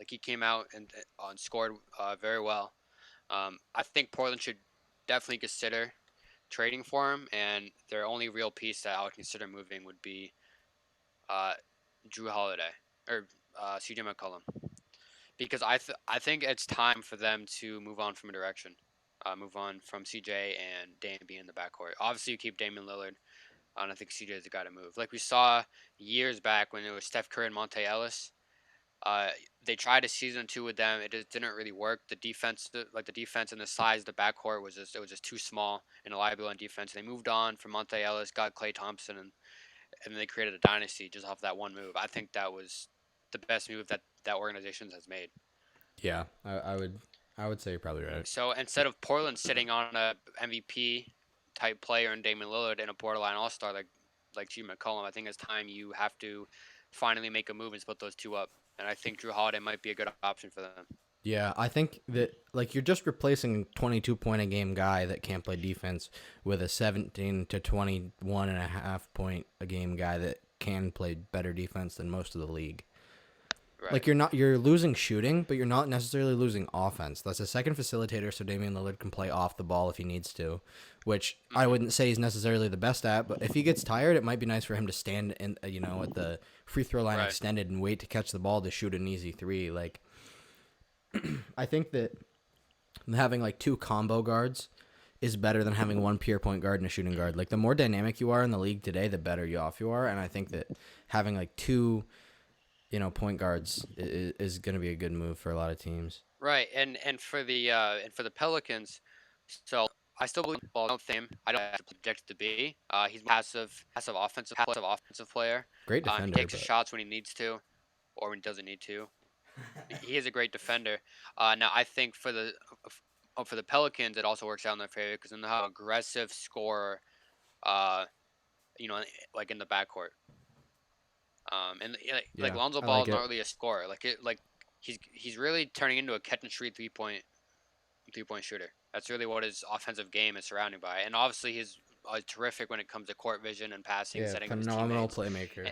he came out and scored very well. I think Portland should definitely consider trading for him, and their only real piece that I would consider moving would be uh, Drew Holiday or CJ McCollum, because I think it's time for them to move on from a direction, move on from CJ and Dame being in the backcourt. Obviously, you keep Damian Lillard. And I think CJ is the guy to move. Like we saw years back when it was Steph Curry and Monte Ellis. They tried a season two with them. It just didn't really work. The defense, the defense and the size of the backcourt was just too small and a liability on defense. They moved on from Monte Ellis, got Klay Thompson, and they created a dynasty just off that one move. I think that was the best move that organization has made. Yeah, I would say you're probably right. So instead of Portland sitting on a MVP type player in Damian Lillard and a borderline All Star like G McCollum, I think it's time you have to finally make a move and split those two up. And I think Drew Holiday might be a good option for them. Yeah, I think that like you're just replacing 22 point a game guy that can't play defense with a 17 to 21 and a half point a game guy that can play better defense than most of the league. Right. Like you're losing shooting, but you're not necessarily losing offense. That's a second facilitator, so Damian Lillard can play off the ball if he needs to, which I wouldn't say he's necessarily the best at. But if he gets tired, it might be nice for him to stand in, at the free throw line Right. extended and wait to catch the ball to shoot an easy three. Like, I think that having like two combo guards is better than having one pure point guard and a shooting guard. Like the more dynamic you are in the league today, the better off you are. And I think that having like two point guards is going to be a good move for a lot of teams. Right. And for the Pelicans, so I still believe ball don't think I don't have to project to be. He's a passive offensive player. Great He defender, takes his shots when he needs to, or when he doesn't need to. He is a great defender. Now I think for the Pelicans, it also works out in their favor because they have an aggressive scorer, uh, like in the backcourt. And like Yeah, Lonzo I Ball like is not it. really a scorer. Like he's really turning into a catch and shoot three-point shooter. That's really what his offensive game is surrounded by. And obviously he's terrific when it comes to court vision and passing, Yeah, setting up his phenomenal teammates. playmaker.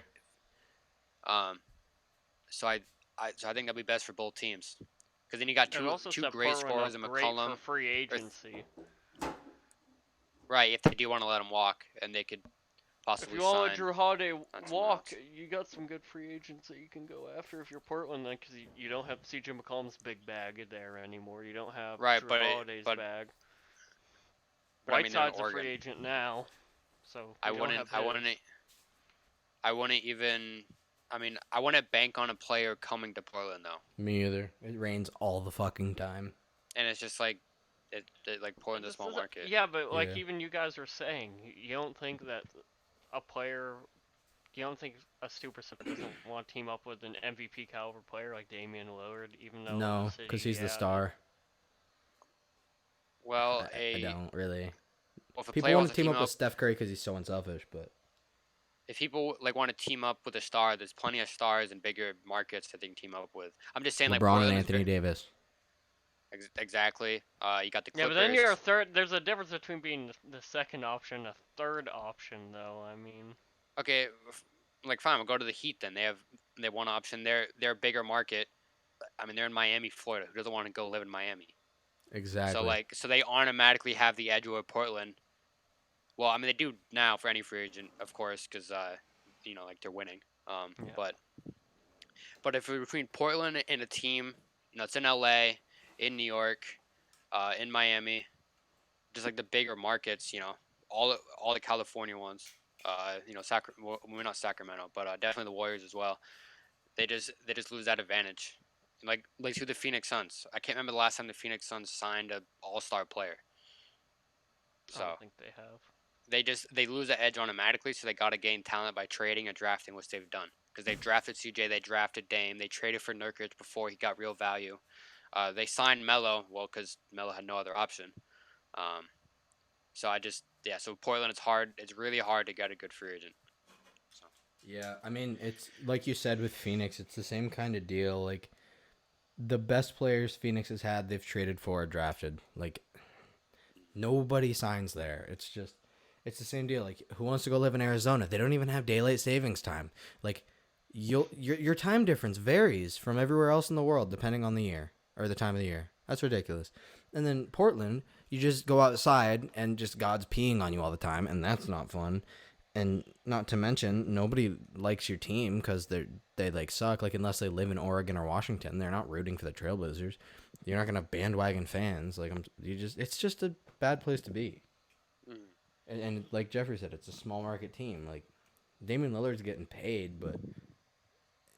Um, so I think that'd be best for both teams. Because then you got It also two set great Portland scorers up in great McCollum. for free agency. Right, if they do want to let him walk, and they could If possibly you want to let sign Drew Holiday on someone walk, else. you got some good free agents that you can go after if you're Portland, then, because you don't have CJ McCollum's big bag there anymore. You don't have Right, Drew but Holiday's bag. I mean, they're in Whiteside's a free Oregon. agent now, so I we don't have wouldn't his. I wouldn't even. I mean, I wouldn't bank on a player coming to Portland though. Me either. It rains all the fucking time. And it's just like, like Portland's a This small doesn't- market. Yeah, but like Yeah. even you guys were saying, you don't think that a player, you don't think a superstar doesn't want to team up with an MVP caliber player like Damian Lillard, even though No, the city, because he's the yeah, star. Well, I don't really. if a People player want wants to team up up, with Steph Curry because he's so unselfish, but if people like want to team up with a star, there's plenty of stars in bigger markets that they can team up with. I'm just saying, like LeBron and Portland is Anthony Davis. exactly. You got the Yeah, Clippers. but then you're a third. There's a difference between being the second option, a third option, though. I mean, Okay, like fine, we'll go to the Heat then. They have one option. They're a bigger market. I mean, they're in Miami, Florida. Who doesn't want to go live in Miami? Exactly. So they automatically have the edge over Portland. Well, I mean, they do now for any free agent, of course, because like they're winning. Yeah. But if we're between Portland and a team, it's in LA, in New York, in Miami, just like the bigger markets, all the California ones. Well, we're not Sacramento, but definitely the Warriors as well. They just lose that advantage. Like to the Phoenix Suns. I can't remember the last time the Phoenix Suns signed an All-Star player. I So don't think they have. they lose the edge automatically. So they got to gain talent by trading and drafting, which they've done. Because they've drafted CJ, they drafted Dame, they traded for Nurkic before he got real value. They signed Melo, well, because Melo had no other option. So Portland, it's hard. It's really hard to get a good free agent. So. Yeah, I mean, it's like you said with Phoenix, it's the same kind of deal. Like, the best players Phoenix has had, they've traded for or drafted. Like, nobody signs there. It's the same deal. Like, who wants to go live in Arizona? They don't even have daylight savings time. Like, your time difference varies from everywhere else in the world depending on the year or the time of the year. That's ridiculous. And then Portland, you just go outside and just God's peeing on you all the time, and that's not fun. And not to mention, nobody likes your team because they like suck. Like, unless they live in Oregon or Washington, they're not rooting for the Trailblazers. You're not gonna have bandwagon fans. Like, it's just a bad place to be. And like Jeffrey said, it's a small market team. Like, Damian Lillard's getting paid, but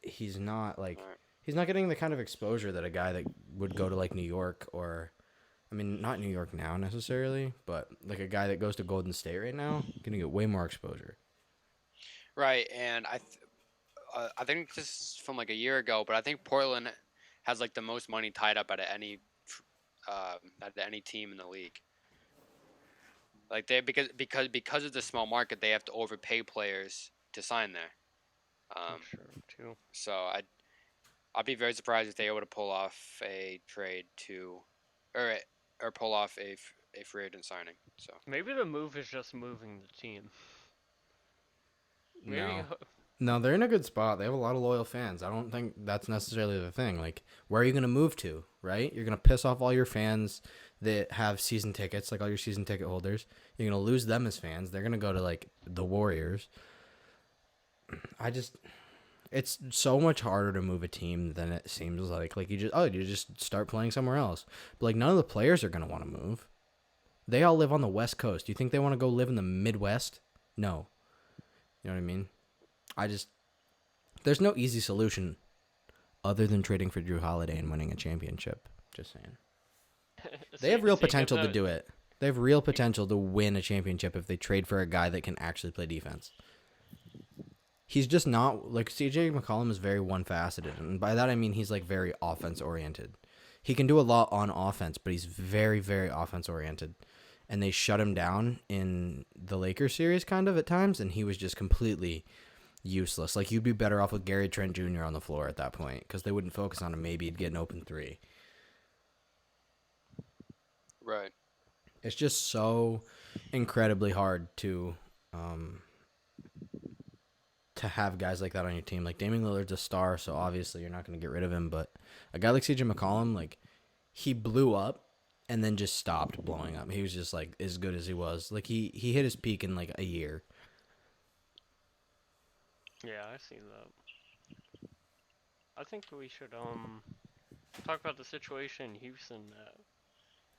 he's not getting the kind of exposure that a guy that would go to like New York or, I mean, not New York now necessarily, but like a guy that goes to Golden State right now, gonna get way more exposure. Right, and I think this is from like a year ago, but I think Portland has like the most money tied up at any team in the league. Like because of the small market, they have to overpay players to sign there. Sure, too. So I'd be very surprised if they were to pull off a trade or pull off a free agent signing. So Maybe the move is just moving the team. Maybe. No, they're in a good spot. They have a lot of loyal fans. I don't think that's necessarily the thing. Like, where are you going to move to, right? You're going to piss off all your fans that have season tickets, like all your season ticket holders. You're going to lose them as fans. They're going to go to, like, the Warriors. It's so much harder to move a team than it seems like. Like, you just start playing somewhere else. But, like, none of the players are going to want to move. They all live on the West Coast. Do you think they want to go live in the Midwest? No. You know what I mean? There's no easy solution other than trading for Drew Holiday and winning a championship. Just saying. They have real potential to do it. They have real potential to win a championship if they trade for a guy that can actually play defense. He's just not, like, CJ McCollum is very one-faceted, and by that I mean he's, like, very offense-oriented. He can do a lot on offense, but he's very, very offense-oriented. And they shut him down in the Lakers series, kind of, at times, and he was just completely useless. Like, you'd be better off with Gary Trent Jr. on the floor at that point because they wouldn't focus on him. Maybe he'd get an open three. Right. It's just so incredibly hard to have guys like that on your team. Like, Damian Lillard's a star, so obviously you're not going to get rid of him. But a guy like CJ McCollum, like, he blew up and then just stopped blowing up. He was just, like, as good as he was. Like, he hit his peak in, like, a year. Yeah, I've seen that. I think we should talk about the situation in Houston.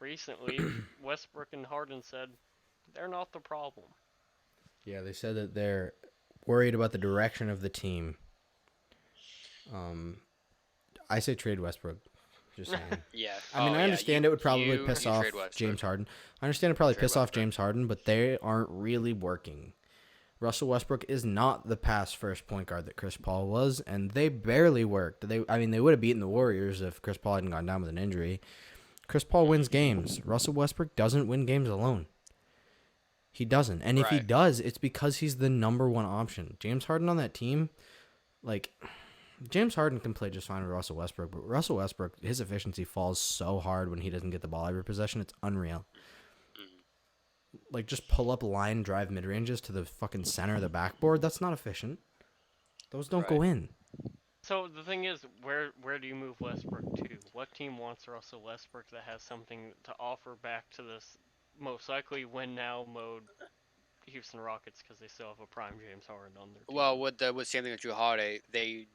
Recently, Westbrook and Harden said they're not the problem. Yeah, they said that they're worried about the direction of the team. I say trade Westbrook. Just saying. Yeah. I mean, I understand it would probably piss off trade Westbrook. James Harden. I understand it probably Trade piss off Westbrook. James Harden, but they aren't really working. Russell Westbrook is not the pass first point guard that Chris Paul was, and they barely worked. They would have beaten the Warriors if Chris Paul hadn't gone down with an injury. Chris Paul wins games. Russell Westbrook doesn't win games alone. He doesn't. And if he Right. does, it's because he's the number one option. James Harden on that team, like, James Harden can play just fine with Russell Westbrook, but Russell Westbrook, his efficiency falls so hard when he doesn't get the ball every possession. It's unreal. Like, just pull up line drive mid-ranges to the fucking center of the backboard. That's not efficient. Those don't go in. So the thing is, where do you move Westbrook to? What team wants Russell Westbrook that has something to offer back to this most likely win now mode Houston Rockets because they still have a prime James Harden on their team? Well, with same thing with Drew Holiday, they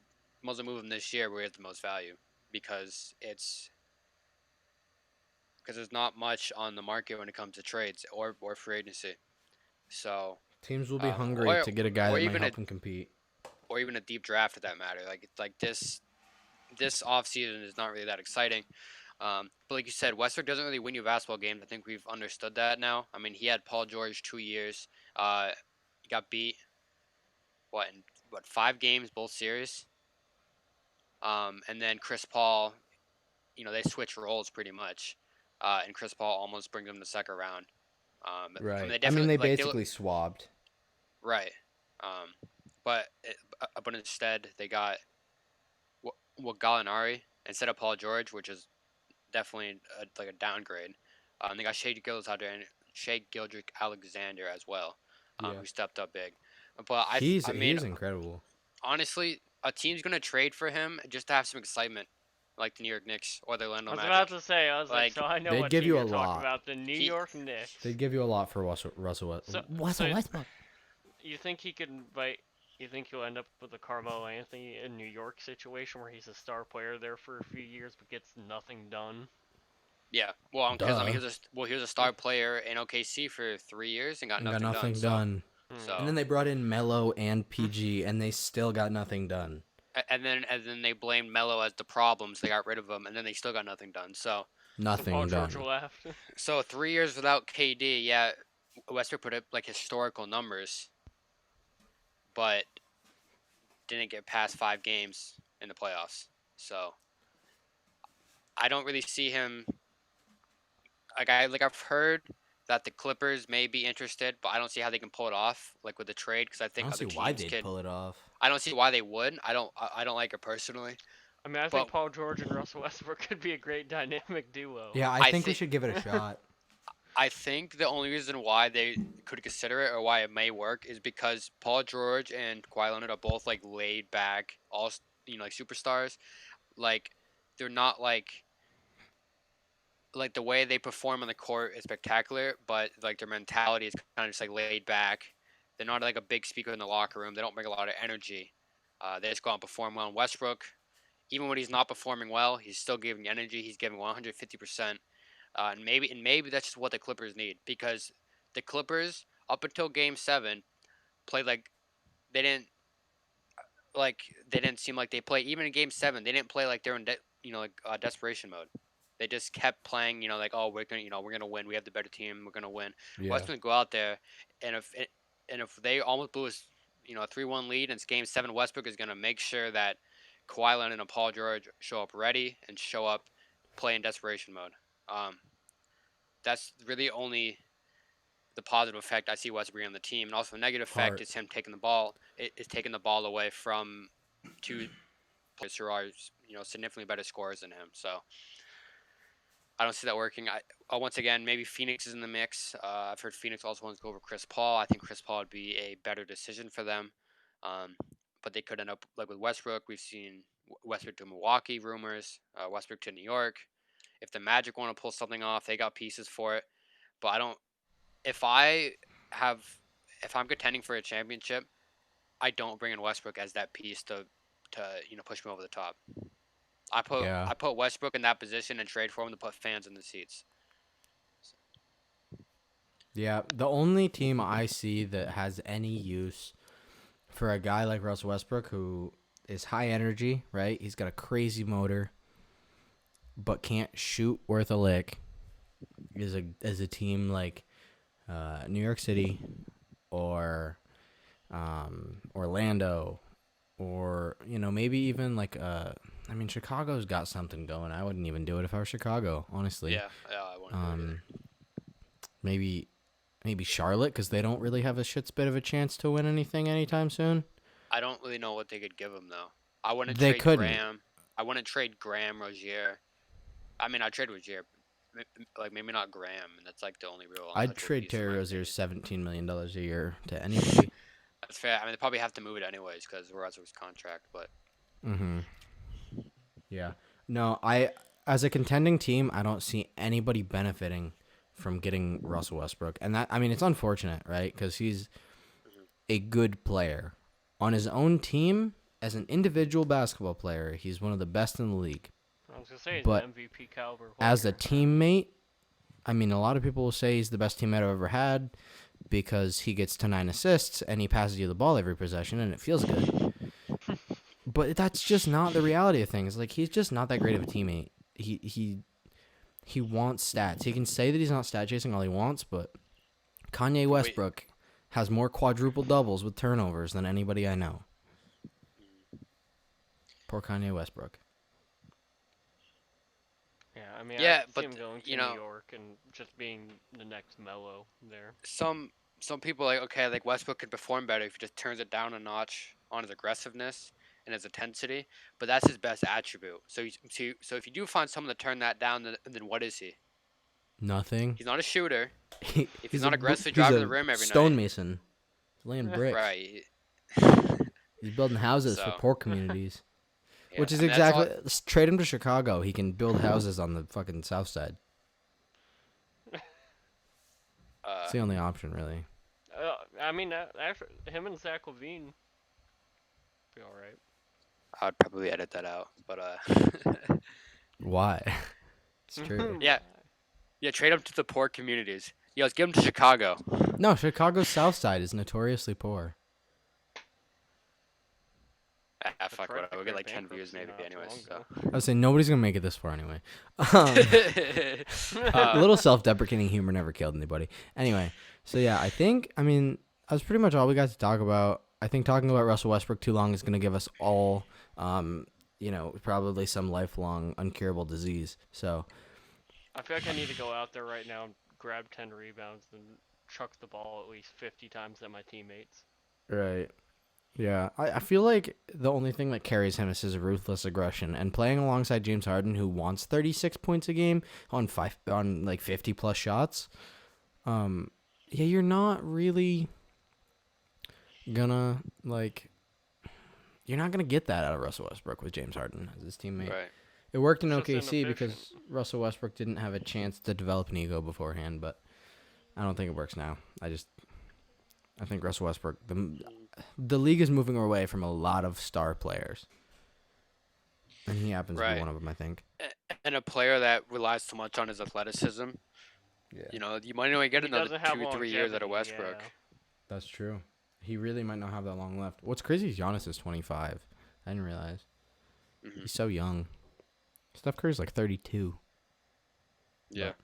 must move him this year where he has the most value because there's not much on the market when it comes to trades or free agency. So Teams will be hungry to get a guy that might help them compete. Or even a deep draft for that matter. Like this offseason is not really that exciting. But like you said, Westbrook doesn't really win you basketball games. I think we've understood that now. I mean, he had Paul George 2 years. He got beat in 5 games both series. And then Chris Paul, they switch roles pretty much. And Chris Paul almost brings them to the second round. Right. They basically swabbed. Right. But instead they got Gallinari instead of Paul George, which is definitely a downgrade. They got Shea Gilgeous-Alexander as well, who stepped up big. But he's incredible. Honestly, a team's gonna trade for him just to have some excitement, like the New York Knicks or the Orlando Magic. I was about to say, so I know what team you're talking about. The New York Knicks. They'd give you a lot for Russell Westbrook. You think he could You think he'll end up with a Carmelo Anthony in New York situation where he's a star player there for a few years but gets nothing done? Yeah, well, because he was a star player in OKC for 3 years and got nothing done. So. And then they brought in Melo and PG, and they still got nothing done. And then they blamed Melo as the problem, so they got rid of him, and then they still got nothing done. So nothing done. Left. So 3 years without KD, yeah, Westbrook put up like historical numbers, but didn't get past 5 games in the playoffs. So I don't really see him. I've heard that the Clippers may be interested, but I don't see how they can pull it off, like with the trade, because I think other teams why they'd pull it off. I don't see why they would. I don't like it personally. I mean, I think Paul George and Russell Westbrook could be a great dynamic duo. Yeah, I think we should give it a shot. I think the only reason why they could consider it or why it may work is because Paul George and Kawhi Leonard are both like laid back, all like superstars. Like they're not like the way they perform on the court is spectacular, but like their mentality is kind of just like laid back. They're not like a big speaker in the locker room. They don't bring a lot of energy. They just go out and perform well. And Westbrook, even when he's not performing well, he's still giving energy. He's giving 150%. And maybe that's just what the Clippers need, because the Clippers up until Game 7 played like they didn't seem like they played. Even in Game 7, they didn't play like they're in desperation mode. They just kept playing, like, oh, we're gonna win. We have the better team. We're gonna win. Yeah. West's gonna go out there, and if they almost blew a 3-1 lead in Game 7, Westbrook is gonna make sure that Kawhi Leonard and Paul George show up ready and show up play in desperation mode. That's really only the positive effect I see Westbrook on the team, and also the negative effect Heart. is him taking the ball. It is taking the ball away from two players who are significantly better scorers than him. So I don't see that working. Once again, maybe Phoenix is in the mix. I've heard Phoenix also wants to go over Chris Paul. I think Chris Paul would be a better decision for them. But they could end up like with Westbrook. We've seen Westbrook to Milwaukee rumors, Westbrook to New York. If the Magic want to pull something off, they got pieces for it. But I don't. If I have, if I'm contending for a championship, I don't bring in Westbrook as that piece to push me over the top. Yeah. I put Westbrook in that position and trade for him to put fans in the seats. Yeah, the only team I see that has any use for a guy like Russell Westbrook, who is high energy, right? He's got a crazy motor, but can't shoot worth a lick, is a team like New York City or Orlando, or maybe even like Chicago's got something going. I wouldn't even do it if I were Chicago, honestly. Yeah, I wouldn't do it Maybe Charlotte, because they don't really have a shit spit of a chance to win anything anytime soon. I don't really know what they could give him though. I wouldn't They trade couldn't. Graham. I wouldn't trade Graham, Rozier. I mean, I'd trade Rozier, like maybe not Graham, and that's like the only real. I'd trade Terry Rozier's $17 million a year to anybody. That's fair. I mean, they probably have to move it anyways because Westbrook's contract, but. Yeah. No, as a contending team, I don't see anybody benefiting from getting Russell Westbrook. And that, it's unfortunate, right? Because he's a good player. On his own team, as an individual basketball player, he's one of the best in the league. I was going to say he's But an MVP caliber player. as a teammate, a lot of people will say he's the best teammate I've ever had because he gets to 9 assists and he passes you the ball every possession and it feels good. But that's just not the reality of things. Like, he's just not that great of a teammate. He wants stats. He can say that he's not stat chasing all he wants, but Kanye Westbrook has more quadruple doubles with turnovers than anybody I know. Poor Kanye Westbrook. Yeah, I Yeah, see him going to New York and just being the next Melo there. Some people like Westbrook could perform better if he just turns it down a notch on his aggressiveness and his intensity, but that's his best attribute. So if you do find someone to turn that down, then what is he? Nothing. He's not a shooter. If he's not aggressively driving the rim every night. Stonemason. He's laying bricks. Right. He's building houses for poor communities. Yeah, Which is exactly... Trade him to Chicago. He can build houses on the fucking south side. It's the only option, really. After him and Zach LaVine be all right. I'd probably edit that out, but Why? It's true. Yeah, trade him to the poor communities. Let's give him to Chicago. No, Chicago's south side is notoriously poor. Fuck whatever. We'll get like 10 views maybe anyways. So. I was saying nobody's gonna make it this far anyway. A little self-deprecating humor never killed anybody. Anyway, so yeah, I think that's pretty much all we got to talk about. I think talking about Russell Westbrook too long is gonna give us all, probably some lifelong uncurable disease. So. I feel like I need to go out there right now and grab 10 rebounds and chuck the ball at least 50 times at my teammates. Right. Yeah, I feel like the only thing that carries him is his ruthless aggression, and playing alongside James Harden, who wants 36 points a game on 50 plus shots. You're not really gonna you're not gonna get that out of Russell Westbrook with James Harden as his teammate. Right. It worked in It's just OKC because Russell Westbrook didn't have a chance to develop an ego beforehand, but I don't think it works now. I think Russell Westbrook, the league is moving away from a lot of star players. And he happens to be one of them, I think. And a player that relies too much on his athleticism. Yeah. You might only get another 2-3 years out of longevity, Westbrook. yeah. That's true. He really might not have that long left. What's crazy is Giannis is 25. I didn't realize. Mm-hmm. He's so young. Steph Curry's like 32. Yeah. But,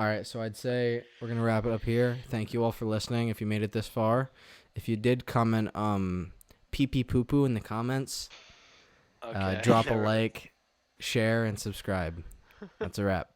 all right, so I'd say we're going to wrap it up here. Thank you all for listening if you made it this far. If you did comment pee-pee poo-poo in the comments, Okay. drop a like, share, and subscribe. That's a wrap.